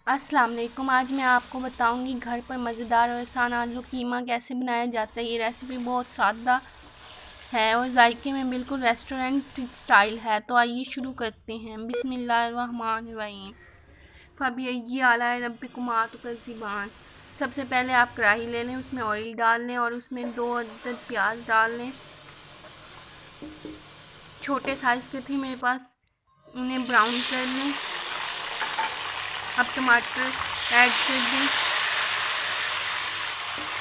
अस्सलाम वालेकुम। आज मैं आपको बताऊंगी घर पर मज़ेदार और आसान आलू कीमा कैसे बनाया जाता है। ये रेसिपी बहुत सादा है और जायके में बिल्कुल रेस्टोरेंट स्टाइल है। तो आइए शुरू करते हैं। बिस्मिल्लाहिर्रहमानिर्रहीम। फबिय्यि आला रब्बिकुम तुकज़्ज़िबान। सबसे पहले आप कढ़ाई ले लें, उसमें ऑयल डाल लें और उसमें 2 अदद प्याज डाल लें। छोटे साइज़ के थे मेरे पास, उन्हें ब्राउन कर लें। अब टमाटर ऐड कर दें।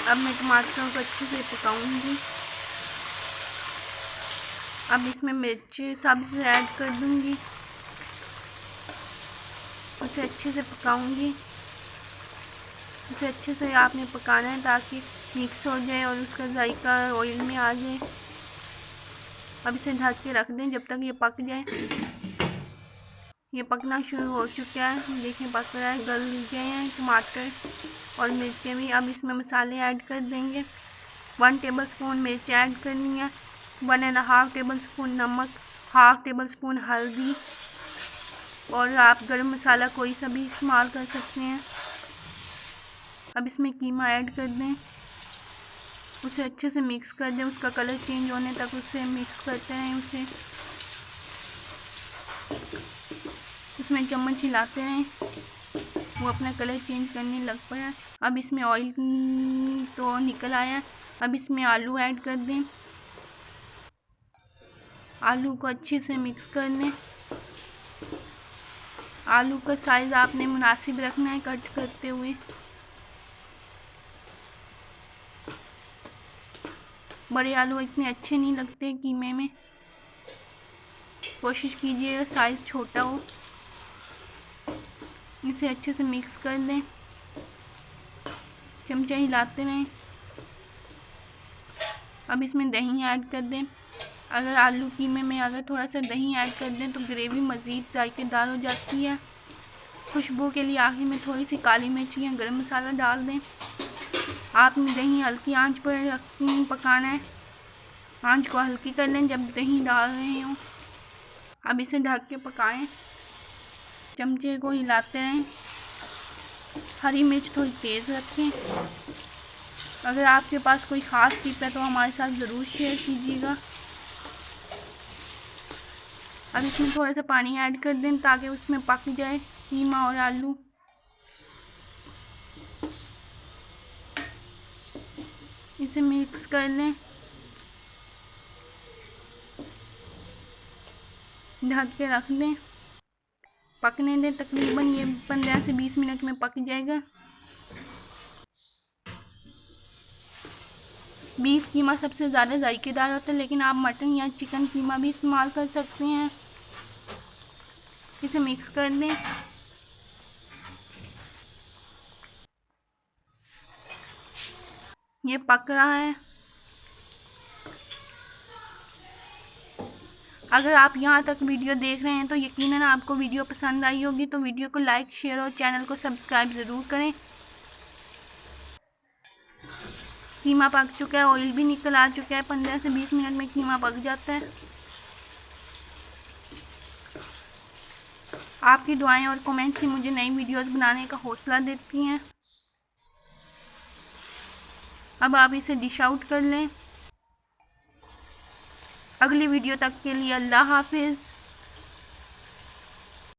अब मैं टमाटरों को अच्छे से पकाऊंगी। अब इसमें मिर्च सब्ज़ ऐड कर दूंगी, उसे अच्छे से पकाऊंगी। उसे अच्छे से आपने पकाना है ताकि मिक्स हो जाए और उसका जायका ऑयल में आ जाए। अब इसे ढक के रख दें जब तक ये पक जाए। ये पकना शुरू हो चुका है, देखिए पक रहा है, गल गए हैं टमाटर और मिर्चें भी। अब इसमें मसाले ऐड कर देंगे। 1 टेबलस्पून मिर्च ऐड करनी है, 1.5 टेबलस्पून नमक, हाफ टेबल स्पून हल्दी और आप गरम मसाला कोई सा भी इस्तेमाल कर सकते हैं। अब इसमें कीमा ऐड कर दें, उसे अच्छे से मिक्स कर दें, उसका कलर चेंज होने तक उसे मिक्स करते रहें। उसमें चम्मच हिलाते रहें, वो अपना कलर चेंज करने लग पड़ा है। अब इसमें ऑयल तो निकल आया है। अब इसमें आलू ऐड कर दें, आलू को अच्छे से मिक्स कर लें। आलू का साइज़ आपने मुनासिब रखना है कट करते हुए। बड़े आलू इतने अच्छे नहीं लगते कीमे में, कोशिश कीजिएगा साइज़ छोटा हो। इसे अच्छे से मिक्स कर दें, चमचा हिलाते रहें। अब इसमें दही ऐड कर दें। अगर आलू कीमे में अगर थोड़ा सा दही ऐड कर दें तो ग्रेवी मज़ीद जायकेदार हो जाती है। खुशबू के लिए आखिर में थोड़ी सी काली मिर्च या गरम मसाला डाल दें। आपने दही हल्की आंच पर पकाना है, आंच को हल्की कर लें जब दही डाल रहे हों। अब इसे ढक के पकाएं, चमचे को हिलाते रहें। हरी मिर्च थोड़ी तेज़ रखें। अगर आपके पास कोई ख़ास टिप है तो हमारे साथ ज़रूर शेयर कीजिएगा। अब इसमें थोड़ा सा पानी ऐड कर दें ताकि उसमें पक जाए कीमा और आलू। इसे मिक्स कर लें, ढक के रख दें, पकने दें। तकरीबन ये 15 से 20 मिनट में पक जाएगा। बीफ कीमा सबसे ज़्यादा जायकेदार होता है, लेकिन आप मटन या चिकन कीमा भी इस्तेमाल कर सकते हैं। इसे मिक्स कर दें। ये पक रहा है। अगर आप यहाँ तक वीडियो देख रहे हैं तो यकीनन आपको वीडियो पसंद आई होगी, तो वीडियो को लाइक, शेयर और चैनल को सब्सक्राइब ज़रूर करें। कीमा पक चुका है, ऑयल भी निकल आ चुका है। 15 से 20 मिनट में कीमा पक जाता है। आपकी दुआएं और कमेंट्स ही मुझे नई वीडियोस बनाने का हौसला देती हैं। अब आप इसे डिश आउट कर लें। अगली वीडियो तक के लिए अल्लाह हाफिज़।